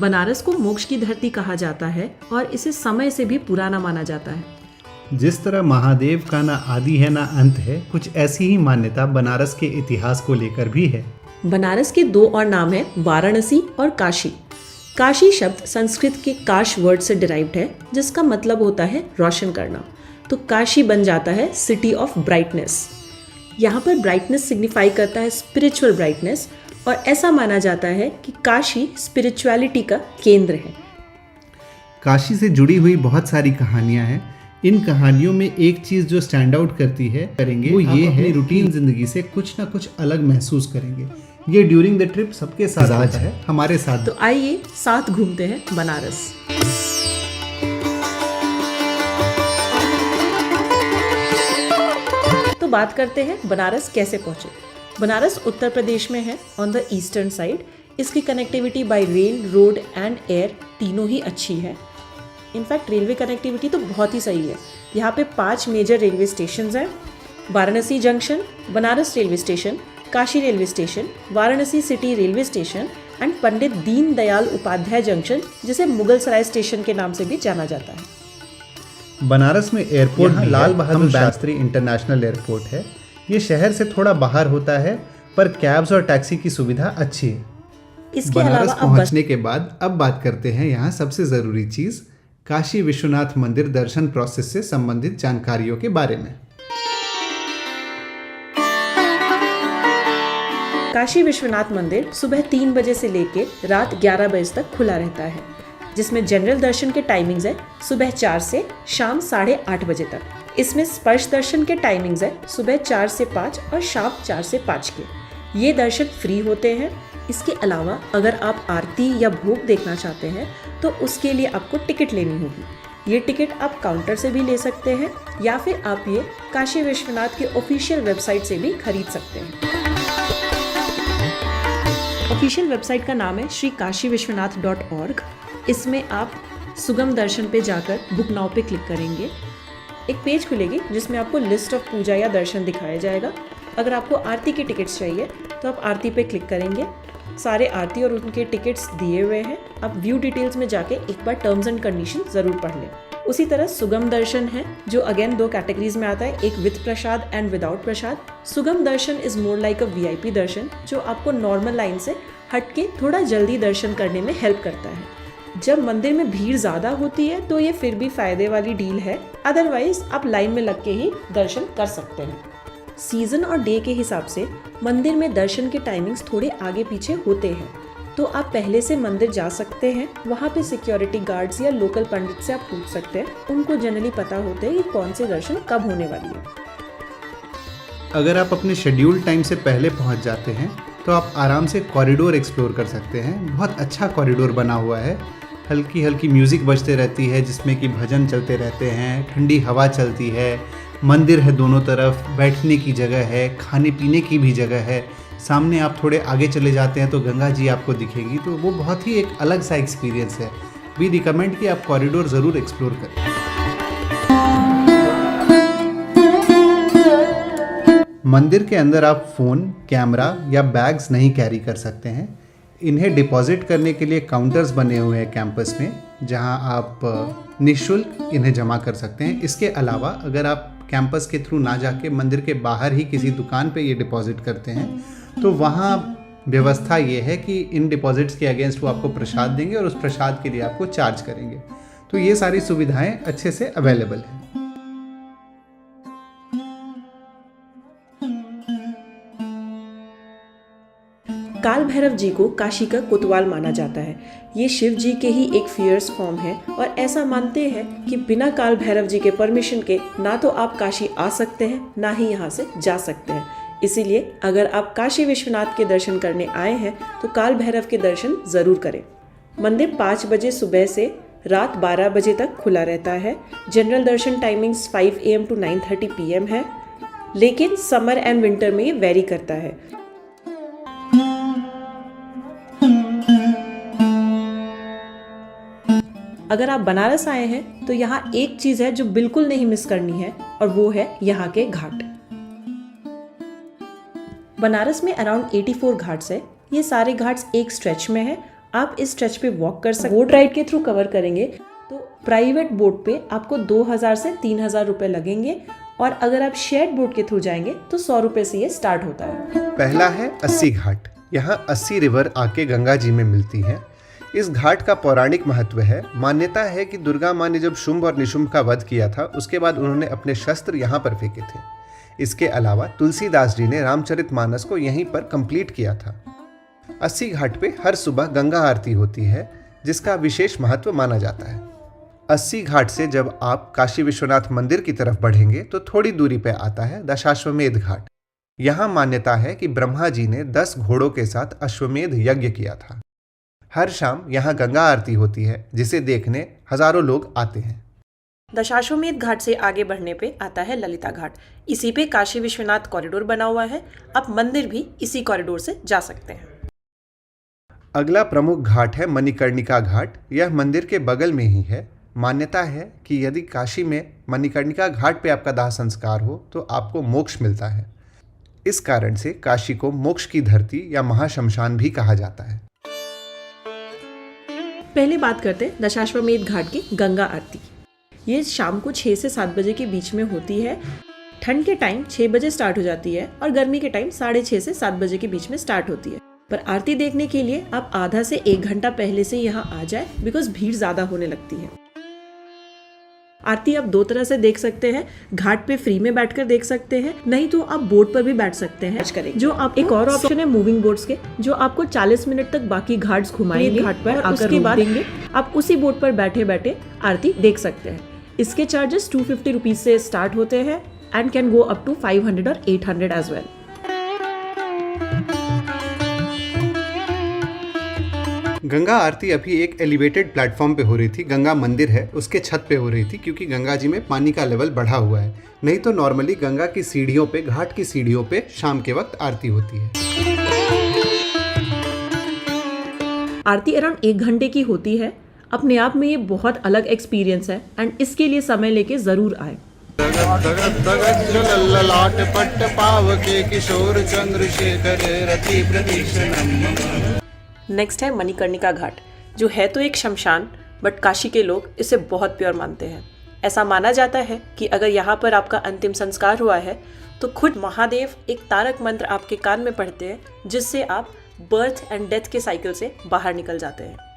बनारस को मोक्ष की धरती कहा जाता है और इसे समय से भी पुराना माना जाता है। जिस तरह महादेव का ना आदि है ना अंत है, कुछ ऐसी ही मान्यता बनारस के इतिहास को लेकर भी है। बनारस के दो और नाम है, वाराणसी और काशी। काशी शब्द संस्कृत के काश वर्ड से डिराइव्ड है, जिसका मतलब होता है रोशन करना। तो काशी बन जाता है सिटी ऑफ ब्राइटनेस। यहाँ पर ब्राइटनेस सिग्निफाई करता है स्पिरिचुअल ब्राइटनेस, और ऐसा माना जाता है कि काशी स्पिरिचुअलिटी का केंद्र है। काशी से जुड़ी हुई बहुत सारी कहानियां हैं। इन कहानियों में एक चीज जो स्टैंड आउट करती है वो ये है, रूटीन जिंदगी से कुछ ना कुछ अलग महसूस करेंगे। ये ड्यूरिंग द ट्रिप सबके साथ होता है, हमारे साथ। तो आइए साथ घूमते हैं बनारस। तो बात करते हैं बनारस कैसे पहुंचे। बनारस उत्तर प्रदेश में है, ऑन द ईस्टर्न साइड। इसकी connectivity bye rail, road and air तीनों ही अच्छी है। इनफैक्ट रेलवे कनेक्टिविटी तो बहुत ही सही है। यहाँ पे 5 मेजर रेलवे स्टेशन हैं: Varanasi junction, Banaras railway station, Kashi railway station, Varanasi city railway station and Pandit Deendayal Upadhyay junction, जिसे मुगल सराय स्टेशन के नाम से भी जाना जाता है। बनारस में airport Lal Bahadur Shastri international airport है। ये शहर से थोड़ा बाहर होता है, पर कैब्स और टैक्सी की सुविधा अच्छी है। इसके बनारस अलावा पहुंचने के बाद अब बात करते हैं यहाँ सबसे ज़रूरी चीज़, काशी विश्वनाथ मंदिर दर्शन प्रोसेस से संबंधित जानकारियों के बारे में। काशी विश्वनाथ मंदिर सुबह 3 बजे से लेकर रात 11 बजे तक खुला रहता है, जिसमें जनरल दर्शन के टाइमिंग्स है सुबह 4 से शाम 8:30 बजे तक। इसमें स्पर्श दर्शन के टाइमिंग्स है सुबह 4 से 5 और शाम 4 से 5 के। ये दर्शन फ्री होते हैं। इसके अलावा अगर आप आरती या भोग देखना चाहते हैं तो उसके लिए आपको टिकट लेनी होगी। ये टिकट आप काउंटर से भी ले सकते हैं या फिर आप ये काशी विश्वनाथ के ऑफिशियल वेबसाइट से भी खरीद सकते हैं। ऑफिशियल वेबसाइट का नाम है श्रीकाशीविश्वनाथ.org। इसमें आप सुगम दर्शन पे जाकर बुक नाउ पे क्लिक करेंगे। एक पेज खुलेगी जिसमें आपको लिस्ट ऑफ पूजा या दर्शन दिखाया जाएगा। अगर आपको आरती की टिकट्स चाहिए तो आप आरती पे क्लिक करेंगे। सारे आरती और उनके टिकट्स दिए हुए हैं। आप व्यू डिटेल्स में जाके एक बार टर्म्स एंड कंडीशन ज़रूर पढ़ लें। उसी तरह सुगम दर्शन है, जो अगेन 2 कैटेगरीज में आता है, एक with prasad and without prasad. Sugam darshan is more like a VIP darshan, जो आपको नॉर्मल लाइन से हट के थोड़ा जल्दी दर्शन करने में हेल्प करता है। जब मंदिर में भीड़ ज़्यादा होती है तो ये फिर भी फ़ायदे वाली डील है, अदरवाइज आप लाइन में लग के ही दर्शन कर सकते हैं। सीज़न और डे के हिसाब से मंदिर में दर्शन के टाइमिंग्स थोड़े आगे पीछे होते हैं, तो आप पहले से मंदिर जा सकते हैं। वहाँ पे सिक्योरिटी गार्ड्स या लोकल पंडित से आप पूछ सकते हैं, उनको जनरली पता होते हैं कि कौन से दर्शन कब होने वाली है। अगर आप अपने शेड्यूल टाइम से पहले पहुँच जाते हैं तो आप आराम से कॉरिडोर एक्सप्लोर कर सकते हैं। बहुत अच्छा कॉरिडोर बना हुआ है। हल्की हल्की म्यूज़िक बजते रहती है, जिसमें कि भजन चलते रहते हैं, ठंडी हवा चलती है, मंदिर है दोनों तरफ, बैठने की जगह है, खाने पीने की भी जगह है। सामने आप थोड़े आगे चले जाते हैं तो गंगा जी आपको दिखेगी, तो वो बहुत ही एक अलग सा एक्सपीरियंस है। वी रिकमेंड कि आप कॉरिडोर ज़रूर एक्सप्लोर करें। मंदिर के अंदर आप फ़ोन, कैमरा या बैग्स नहीं कैरी कर सकते हैं। इन्हें डिपॉजिट करने के लिए काउंटर्स बने हुए हैं कैंपस में, जहां आप निःशुल्क इन्हें जमा कर सकते हैं। इसके अलावा अगर आप कैंपस के थ्रू ना जाके मंदिर के बाहर ही किसी दुकान पे ये डिपॉजिट करते हैं तो वहाँ व्यवस्था ये है कि इन डिपॉजिट्स के अगेंस्ट वो आपको प्रसाद देंगे और उस प्रसाद के लिए आपको चार्ज करेंगे। तो ये सारी सुविधाएं अच्छे से अवेलेबल हैं। काल भैरव जी को काशी का कोतवाल माना जाता है। ये शिव जी के ही एक फियर्स फॉर्म है और ऐसा मानते हैं कि बिना काल भैरव जी के परमिशन के ना तो आप काशी आ सकते हैं ना ही यहाँ से जा सकते हैं। इसीलिए अगर आप काशी विश्वनाथ के दर्शन करने आए हैं तो काल भैरव के दर्शन ज़रूर करें। मंदिर 5 बजे सुबह से रात 12 बजे तक खुला रहता है। General Darshan timings 5 AM to 9:30 PM है, लेकिन समर एंड विंटर में ये वेरी करता है। अगर आप बनारस आए हैं तो यहाँ एक चीज़ है जो बिल्कुल नहीं मिस करनी है, और वो है यहाँ के घाट। बनारस में अराउंड 84 घाट्स है। ये सारे घाट्स एक स्ट्रेच में है। आप इस स्ट्रेच पे वॉक कर सकते हैं। बोट राइड के थ्रू कवर करेंगे तो प्राइवेट बोट पे आपको 2000 से 3000 रुपए लगेंगे, और अगर आप शेयर्ड बोट के थ्रू जाएंगे तो 100 रुपए से ये स्टार्ट होता है। पहला है 80 घाट। यहाँ 80 रिवर आके गंगा जी में मिलती है। इस घाट का पौराणिक महत्व है। मान्यता है कि दुर्गा माँ ने जब शुंभ और निशुंभ का वध किया था, उसके बाद उन्होंने अपने शस्त्र यहाँ पर फेंके थे। इसके अलावा तुलसीदास जी ने रामचरितमानस को यहीं पर कंप्लीट किया था। 80 घाट पे हर सुबह गंगा आरती होती है, जिसका विशेष महत्व माना जाता है। 80 घाट से जब आप काशी विश्वनाथ मंदिर की तरफ बढ़ेंगे तो थोड़ी दूरी पे आता है दशाश्वमेध घाट। यहाँ मान्यता है कि ब्रह्मा जी ने 10 घोड़ों के साथ अश्वमेध यज्ञ किया था। हर शाम यहाँ गंगा आरती होती है, जिसे देखने हजारों लोग आते हैं। दशाश्वमेध घाट से आगे बढ़ने पे आता है ललिता घाट। इसी पे काशी विश्वनाथ कॉरिडोर बना हुआ है। आप मंदिर भी इसी कॉरिडोर से जा सकते हैं। अगला प्रमुख घाट है मणिकर्णिका घाट। यह मंदिर के बगल में ही है। मान्यता है कि यदि काशी में मणिकर्णिका घाट पे आपका दाह संस्कार हो तो आपको मोक्ष मिलता है। इस कारण से काशी को मोक्ष की धरती या महाशमशान भी कहा जाता है। पहले बात करते हैं दशाश्वमेध घाट की गंगा आरती। ये शाम को 6 से 7 बजे के बीच में होती है। ठंड के टाइम 6 बजे स्टार्ट हो जाती है और गर्मी के टाइम 6:30 से 7 बजे के बीच में स्टार्ट होती है। पर आरती देखने के लिए आप आधा से 1 घंटा पहले से यहाँ आ जाए, बिकॉज भीड़ ज़्यादा होने लगती है। आरती आप 2 तरह से देख सकते हैं। घाट पे फ्री में बैठकर देख सकते हैं, नहीं तो आप बोट पर भी बैठ सकते हैं। जो आप एक और ऑप्शन है मूविंग बोट्स के, जो आपको 40 मिनट तक बाकी घाट्स घुमाएंगे घाट पर, और उसके बाद आप उसी बोट पर बैठे बैठे आरती देख सकते हैं। इसके चार्जेस 250 रुपीज से स्टार्ट होते हैं and can go up to 500 और 800 एज वेल। गंगा आरती अभी एक एलिवेटेड प्लेटफॉर्म पे हो रही थी। गंगा मंदिर है उसके छत पे हो रही थी, क्योंकि गंगा जी में पानी का लेवल बढ़ा हुआ है। नहीं तो नॉर्मली गंगा की सीढ़ियों पे, घाट की सीढ़ियों पे शाम के वक्त आरती होती है। आरती अराउंड 1 घंटे की होती है। अपने आप में ये बहुत अलग एक्सपीरियंस है एंड इसके लिए समय लेके जरूर आए। नेक्स्ट है मणिकर्णिका घाट, जो है तो एक शमशान, बट काशी के लोग इसे बहुत प्योर मानते हैं। ऐसा माना जाता है कि अगर यहाँ पर आपका अंतिम संस्कार हुआ है तो खुद महादेव एक तारक मंत्र आपके कान में पढ़ते हैं, जिससे आप बर्थ एंड डेथ के साइकिल से बाहर निकल जाते हैं।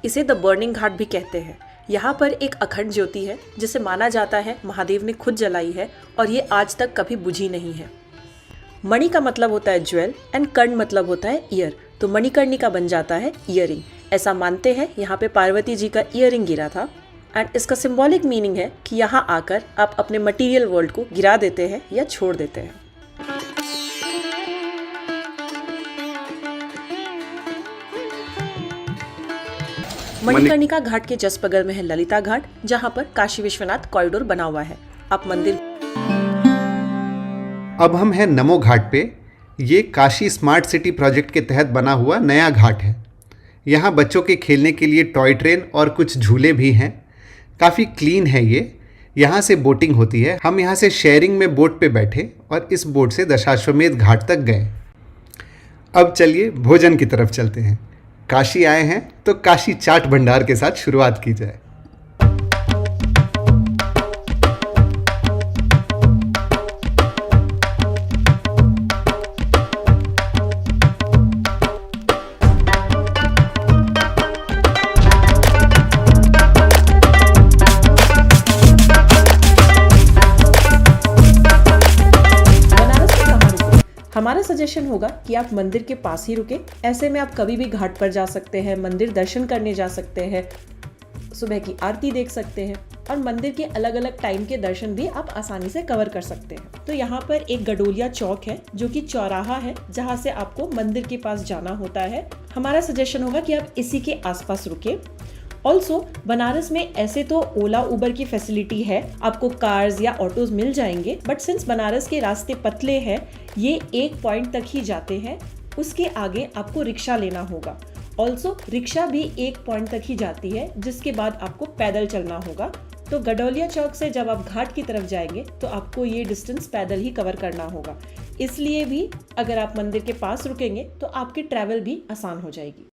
इसे द बर्निंग घाट भी कहते हैं। यहाँ पर एक अखंड ज्योति है, जिसे माना जाता है महादेव ने खुद जलाई है, और ये आज तक कभी बुझी नहीं है। मणि का मतलब होता है ज्वेल एंड कर्ण मतलब होता है ईयर, तो मणिकर्णिका बन जाता है ईयरिंग। ऐसा मानते हैं यहाँ पे पार्वती जी का ईयरिंग गिरा था, एंड इसका सिंबॉलिक मीनिंग है कि यहाँ आकर आप अपने मटीरियल वर्ल्ड को गिरा देते हैं या छोड़ देते हैं। मणिकर्णिका घाट के जस्ट बगल में है ललिता घाट, जहाँ पर काशी विश्वनाथ कॉरिडोर बना हुआ है। आप मंदिर। अब हम हैं नमो घाट पे। ये काशी स्मार्ट सिटी प्रोजेक्ट के तहत बना हुआ नया घाट है। यहाँ बच्चों के खेलने के लिए टॉय ट्रेन और कुछ झूले भी हैं। काफ़ी क्लीन है ये। यहाँ से बोटिंग होती है। हम यहाँ से शेयरिंग में बोट पे बैठे और इस बोट से दशाश्वमेध घाट तक गए। अब चलिए भोजन की तरफ चलते हैं। काशी आए हैं तो काशी चाट भंडार के साथ शुरुआत की जाए। हमारा सजेशन होगा कि आप मंदिर के पास ही रुके। ऐसे में आप कभी भी घाट पर जा सकते हैं, मंदिर दर्शन करने जा सकते हैं, सुबह की आरती देख सकते हैं और मंदिर के अलग अलग टाइम के दर्शन भी आप आसानी से कवर कर सकते हैं। तो यहाँ पर एक गडोलिया चौक है जो कि चौराहा है जहाँ से आपको मंदिर के पास जाना होता है। हमारा सजेशन होगा कि आप इसी के आसपास रुके। ऑल्सो बनारस में ऐसे तो ओला उबर की फैसिलिटी है, आपको कार्स या ऑटोज मिल जाएंगे, बट सिंस बनारस के रास्ते पतले हैं, ये एक पॉइंट तक ही जाते हैं, उसके आगे आपको रिक्शा लेना होगा। ऑल्सो रिक्शा भी एक पॉइंट तक ही जाती है, जिसके बाद आपको पैदल चलना होगा। तो गडोलिया चौक से जब आप घाट की तरफ जाएंगे तो आपको ये डिस्टेंस पैदल ही कवर करना होगा। इसलिए भी अगर आप मंदिर के पास रुकेंगे तो आपकी ट्रैवल भी आसान हो जाएगी।